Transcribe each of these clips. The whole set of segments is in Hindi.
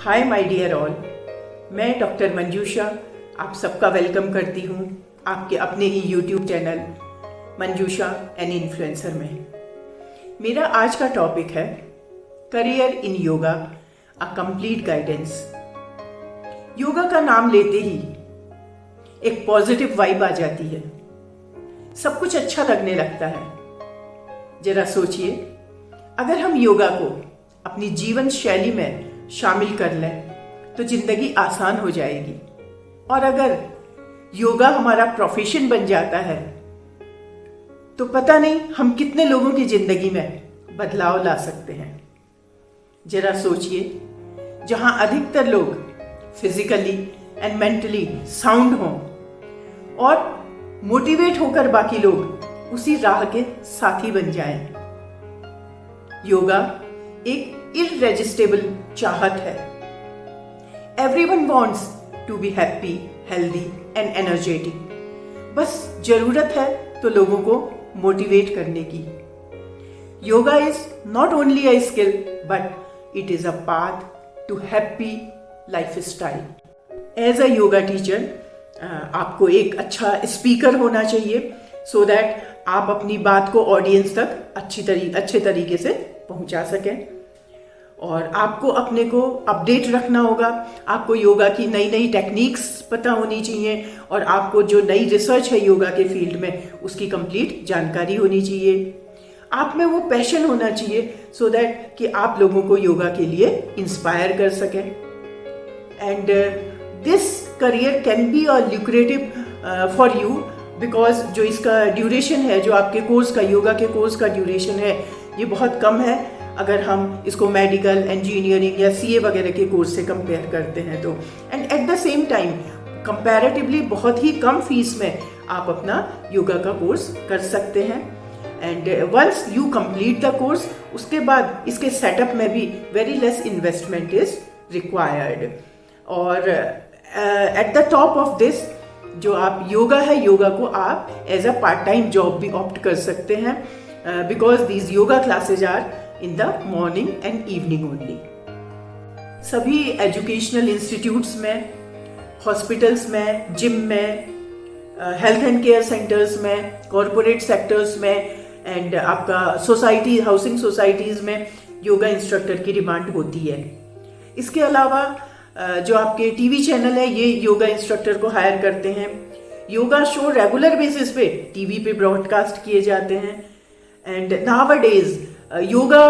हाय माय डियर ऑल, मैं डॉक्टर मंजूषा आप सबका वेलकम करती हूँ आपके अपने ही YouTube channel Manjusha an influencer में। मेरा आज का टॉपिक है career in yoga, a complete guidance. Yoga का नाम लेते ही एक पॉजिटिव वाइब आ जाती है, सब कुछ अच्छा लगने लगता है। जरा सोचिए, अगर हम योगा को अपनी जीवन शैली में शामिल कर लें तो जिंदगी आसान हो जाएगी। और अगर योगा हमारा प्रोफेशन बन जाता है तो पता नहीं हम कितने लोगों की जिंदगी में बदलाव ला सकते हैं। जरा सोचिए, जहां अधिकतर लोग फिजिकली एंड मेंटली साउंड हों और मोटिवेट होकर बाकी लोग उसी राह के साथी बन जाएं। योगा एक इररेजिस्टेबल चाहत है। Everyone wants to be happy, healthy and energetic. बस जरूरत है तो लोगों को मोटिवेट करने की। Yoga is not only a skill but it is a path to happy lifestyle. As a yoga teacher आपको एक अच्छा स्पीकर होना चाहिए सो दैट आप अपनी बात को ऑडियंस तक अच्छे तरीके से पहुंचा सकें। और आपको अपने को अपडेट रखना होगा। आपको योगा की नई नई टेक्निक्स पता होनी चाहिए और आपको जो नई रिसर्च है योगा के फील्ड में उसकी कंप्लीट जानकारी होनी चाहिए। आप में वो पैशन होना चाहिए सो दैट कि आप लोगों को योगा के लिए इंस्पायर कर सकें। And this career can be a lucrative for you because जो इसका ड्यूरेशन है, जो आपके कोर्स का योगा के कोर्स का ड्यूरेशन है, ये बहुत कम है अगर हम इसको मेडिकल, इंजीनियरिंग या सीए वगैरह के कोर्स से कंपेयर करते हैं तो। And at the same time comparatively बहुत ही कम फीस में आप अपना योगा का कोर्स कर सकते हैं। And once you complete the course, उसके बाद इसके सेटअप में भी very less investment is required. और at the top of this, जो आप योगा है, योगा को आप as a part time job भी ऑप्ट कर सकते हैं because these yoga classes are in the morning and evening only. सभी एजुकेशनल इंस्टीट्यूट्स में, हॉस्पिटल्स में, जिम में, हेल्थ एंड केयर सेंटर्स में, कॉरपोरेट सेक्टर्स में एंड आपका सोसाइटी, हाउसिंग सोसाइटीज़ में योगा इंस्ट्रक्टर की डिमांड होती है। इसके अलावा जो आपके टीवी चैनल है ये योगा इंस्ट्रक्टर को हायर करते हैं। योगा शो रेगुलर बेसिस पे टीवी पे ब्रॉडकास्ट किए जाते हैं। And nowadays yoga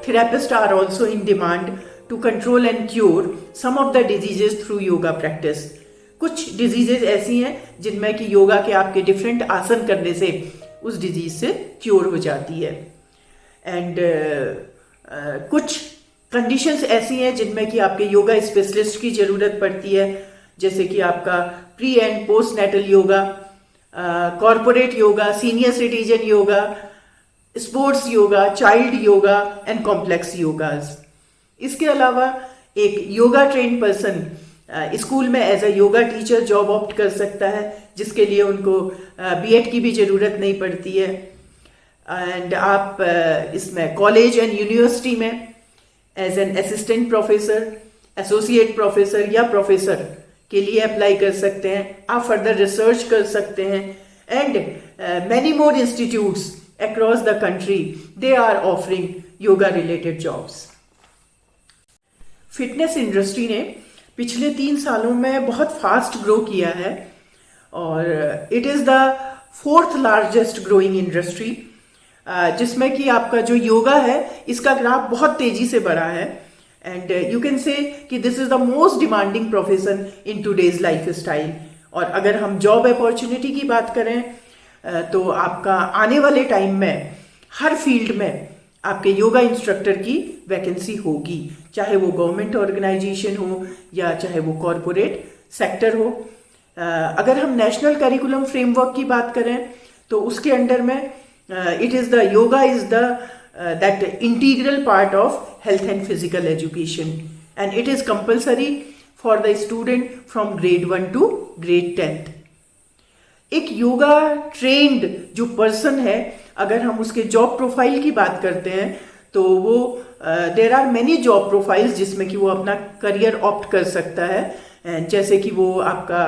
therapists are also in demand to control and cure some of the diseases through yoga practice. कुछ डिजीजेज ऐसी हैं जिनमें कि योगा के आपके डिफरेंट आसन करने से उस डिजीज से क्योर हो जाती है। एंड कुछ कंडीशंस ऐसी हैं जिनमें कि आपके योगा स्पेशलिस्ट की ज़रूरत पड़ती है, जैसे कि आपका pre and post natal yoga, corporate yoga, senior citizen yoga, sports yoga, child yoga and complex yogas. इसके अलावा एक योगा ट्रेन पर्सन स्कूल में as a yoga teacher job opt कर सकता है, जिसके लिए उनको बीएड की भी ज़रूरत नहीं पड़ती है। एंड आप इसमें कॉलेज एंड यूनिवर्सिटी में as an assistant professor, associate professor या प्रोफेसर के लिए अप्लाई कर सकते हैं। आप फर्दर रिसर्च कर सकते हैं। And many more institutes across the country, they are offering yoga related jobs. Fitness industry ने पिछले 3 सालों में बहुत फास्ट ग्रो किया है और it is the 4th largest growing industry, जिसमें कि आपका जो योगा है इसका ग्राफ बहुत तेजी से बढ़ा है। एंड यू कैन से कि this is the most demanding profession in today's life style. और अगर हम जॉब अपॉर्चुनिटी की बात करें तो आपका आने वाले टाइम में हर फील्ड में आपके योगा इंस्ट्रक्टर की वैकेंसी होगी, चाहे वो गवर्नमेंट ऑर्गेनाइजेशन हो या चाहे वो कॉरपोरेट सेक्टर हो। अगर हम नेशनल करिकुलम फ्रेमवर्क की बात करें तो उसके अंडर में it is the yoga is the that integral part of health and physical education and it is compulsory for the student from grade 1 to grade 10th। एक योगा ट्रेंड जो पर्सन है, अगर हम उसके जॉब प्रोफाइल की बात करते हैं तो वो there are many job profiles जिसमें कि वो अपना करियर ऑप्ट कर सकता है, जैसे कि वो आपका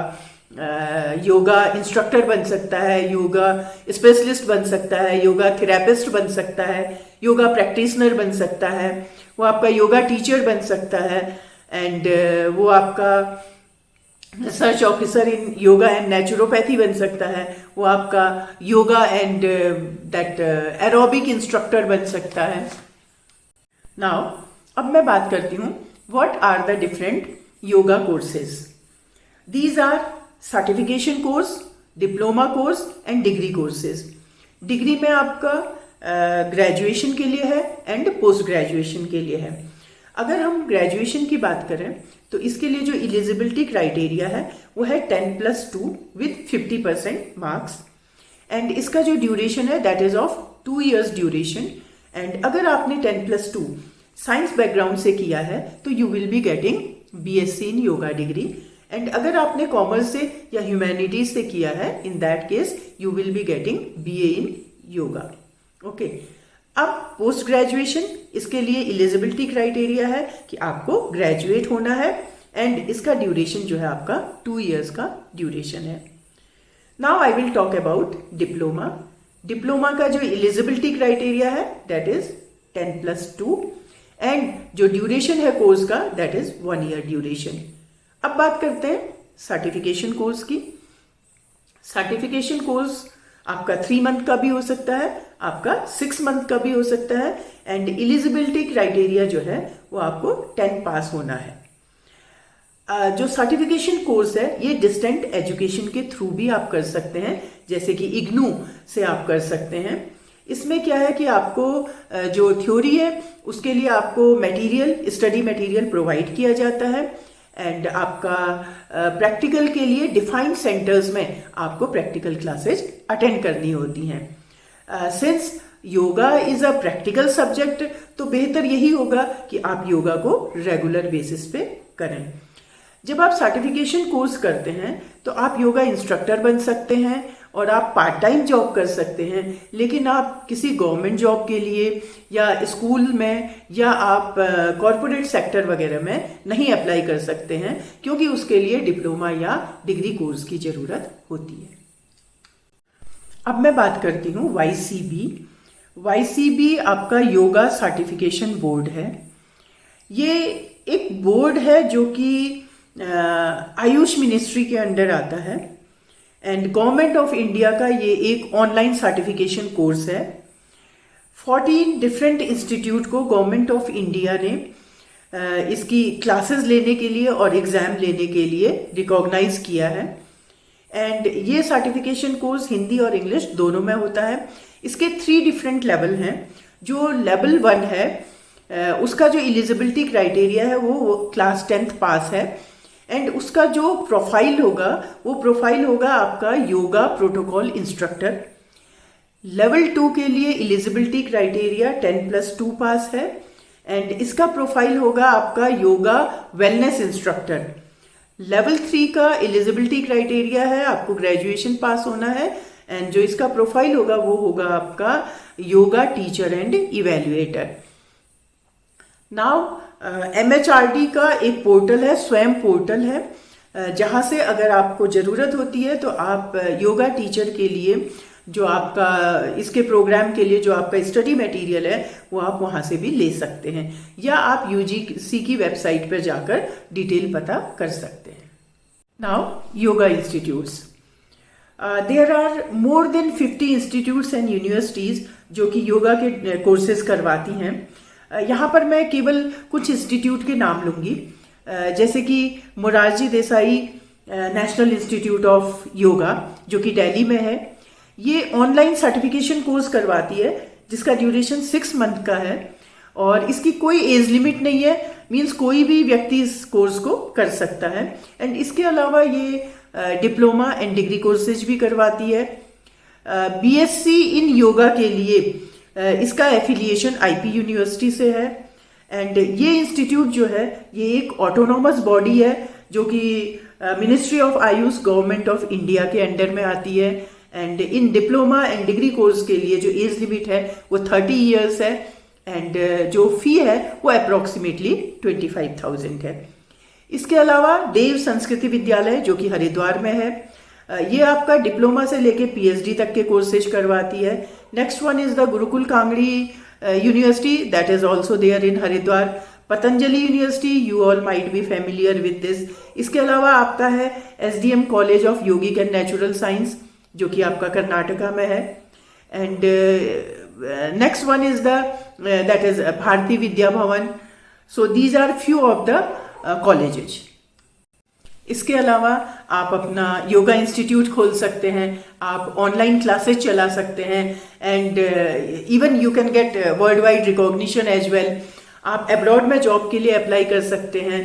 योगा इंस्ट्रक्टर बन सकता है, योगा स्पेशलिस्ट बन सकता है, योगा थेरेपिस्ट बन सकता है, योगा प्रैक्टिशनर बन सकता है, वो आपका योगा टीचर बन सकता है, एंड वो आपका research officer in yoga and naturopathy बन सकता है, वो आपका yoga and that aerobic instructor बन सकता है। नाउ अब मैं बात करती हूँ what are the different yoga courses. These are certification course, diploma course and degree courses. Degree में आपका ग्रेजुएशन के लिए है एंड पोस्ट ग्रेजुएशन के लिए है। अगर हम ग्रेजुएशन की बात करें तो इसके लिए जो एलिजिबिलिटी क्राइटेरिया है वो है 10+2 विद 50% मार्क्स, एंड इसका जो ड्यूरेशन है that is of 2 years duration. And अगर आपने 10+2 साइंस बैकग्राउंड से किया है तो you will be getting BSc in yoga degree, and अगर आपने कॉमर्स से या ह्यूमैनिटीज से किया है in that case you will be getting BA in yoga. Okay, अब पोस्ट ग्रेजुएशन, इसके लिए एलिजिबिलिटी क्राइटेरिया है कि आपको ग्रेजुएट होना है, एंड इसका ड्यूरेशन जो है आपका 2 years का ड्यूरेशन है। Now I will talk about diploma. Diploma का जो एलिजिबिलिटी क्राइटेरिया है दैट इज 10+2, एंड जो ड्यूरेशन है कोर्स का दैट इज 1 year ड्यूरेशन। अब बात करते हैं सर्टिफिकेशन कोर्स की। सर्टिफिकेशन कोर्स आपका 3 month का भी हो सकता है, आपका 6 month का भी हो सकता है, एंड एलिजिबिलिटी क्राइटेरिया जो है वो आपको 10 पास होना है। जो सर्टिफिकेशन कोर्स है ये डिस्टेंट एजुकेशन के थ्रू भी आप कर सकते हैं, जैसे कि इग्नू से आप कर सकते हैं। इसमें क्या है कि आपको जो थ्योरी है उसके लिए आपको स्टडी मटेरियल प्रोवाइड किया जाता है, एंड आपका प्रैक्टिकल के लिए डिफाइंड सेंटर्स में आपको प्रैक्टिकल क्लासेज अटेंड करनी होती हैं। Since yoga is a practical subject तो बेहतर यही होगा कि आप योगा को रेगुलर बेसिस पे करें। जब आप सर्टिफिकेशन कोर्स करते हैं तो आप योगा इंस्ट्रक्टर बन सकते हैं और आप पार्ट टाइम जॉब कर सकते हैं, लेकिन आप किसी गवर्नमेंट जॉब के लिए या स्कूल में या आप कॉरपोरेट सेक्टर वगैरह में नहीं अप्लाई कर सकते हैं, क्योंकि उसके लिए डिप्लोमा या डिग्री कोर्स की ज़रूरत होती है। अब मैं बात करती हूँ YCB। YCB आपका योगा सर्टिफिकेशन बोर्ड है। ये एक बोर्ड है जो कि आयुष मिनिस्ट्री के अंडर आता है, एंड गवर्नमेंट ऑफ इंडिया का ये एक ऑनलाइन सर्टिफिकेशन कोर्स है। 14 डिफरेंट इंस्टीट्यूट को गवर्नमेंट ऑफ इंडिया ने इसकी क्लासेस लेने के लिए और एग्जाम लेने के लिए रिकॉग्नाइज किया है, एंड ये सर्टिफिकेशन कोर्स हिंदी और इंग्लिश दोनों में होता है। इसके 3 डिफरेंट लेवल हैं। जो लेवल 1 है उसका जो एलिजिबिलिटी क्राइटेरिया है वो क्लास 10th पास है, एंड उसका जो प्रोफाइल होगा वो प्रोफाइल होगा आपका योगा प्रोटोकॉल इंस्ट्रक्टर। लेवल 2 के लिए एलिजिबिलिटी क्राइटेरिया 10+2 पास है, एंड इसका प्रोफाइल होगा आपका योगा वेलनेस इंस्ट्रक्टर। लेवल 3 का एलिजिबिलिटी क्राइटेरिया है आपको ग्रेजुएशन पास होना है, एंड जो इसका प्रोफाइल होगा वो होगा आपका yoga teacher and evaluator. Now MHRD का एक पोर्टल है, स्वयं पोर्टल है, जहाँ से अगर आपको ज़रूरत होती है तो आप योगा टीचर के लिए जो आपका इसके प्रोग्राम के लिए जो आपका स्टडी मटेरियल है वो आप वहाँ से भी ले सकते हैं, या आप UGC की वेबसाइट पर जाकर डिटेल पता कर सकते हैं। Now yoga institutes, there are more than 50 institutes and universities जो कि योगा के कोर्सेज करवाती हैं। यहाँ पर मैं केवल कुछ इंस्टीट्यूट के नाम लूँगी, जैसे कि Morarji Desai national institute of yoga जो कि दिल्ली में है। ये ऑनलाइन सर्टिफिकेशन कोर्स करवाती है जिसका ड्यूरेशन 6 month का है, और इसकी कोई एज लिमिट नहीं है, मीन्स कोई भी व्यक्ति इस कोर्स को कर सकता है। एंड इसके अलावा ये डिप्लोमा एंड डिग्री कोर्सेज भी करवाती है। BSc इन योगा के लिए इसका एफिलिएशन IP यूनिवर्सिटी से है, एंड ये इंस्टीट्यूट जो है ये एक ऑटोनॉमस बॉडी है जो कि ministry of Ayush government of India के अंडर में आती है। And in diploma and degree course के लिए जो एज लिमिट है वो 30 years है, एंड जो फी है वो अप्रोक्सीमेटली 25,000 है। इसके अलावा देव संस्कृति विद्यालय जो कि हरिद्वार में है, ये आपका डिप्लोमा से लेके पीएचडी तक के कोर्सेज करवाती है। Next one is the Gurukul Kangri university that is also there in Haridwar. Patanjali university, you all might be familiar with this. इसके अलावा आपका है SDM college of yogic and natural science जो कि आपका कर्नाटका में है। And next one is the that is Bharati Vidya Bhavan. So these are few of the colleges. इसके अलावा आप अपना योगा इंस्टीट्यूट खोल सकते हैं, आप ऑनलाइन क्लासेस चला सकते हैं, and even you can get world wide recognition as well. आप अब्रॉड में जॉब के लिए अप्लाई कर सकते हैं।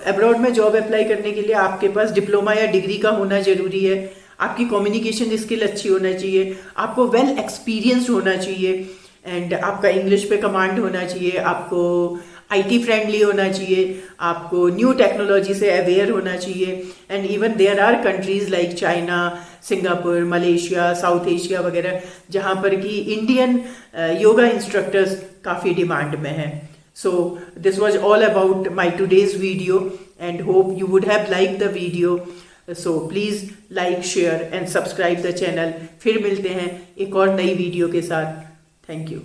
अब्रॉड में जॉब अप्लाई करने के लिए आपके पास डिप्लोमा या डिग्री का होना जरूरी है, आपकी कम्युनिकेशन स्किल अच्छी होना चाहिए, आपको वेल एक्सपीरियंस्ड होना चाहिए, एंड आपका इंग्लिश पे कमांड होना चाहिए, आपको आईटी फ्रेंडली होना चाहिए, आपको न्यू टेक्नोलॉजी से अवेयर होना चाहिए। And even there are countries like China, Singapore, Malaysia, South Asia वगैरह जहाँ पर कि इंडियन योगा इंस्ट्रक्टर्स काफ़ी डिमांड में हैं। So this was all about my today's video and hope you would have like the video. So please like, share and subscribe the channel. फिर मिलते हैं एक और नई वीडियो के साथ। Thank you.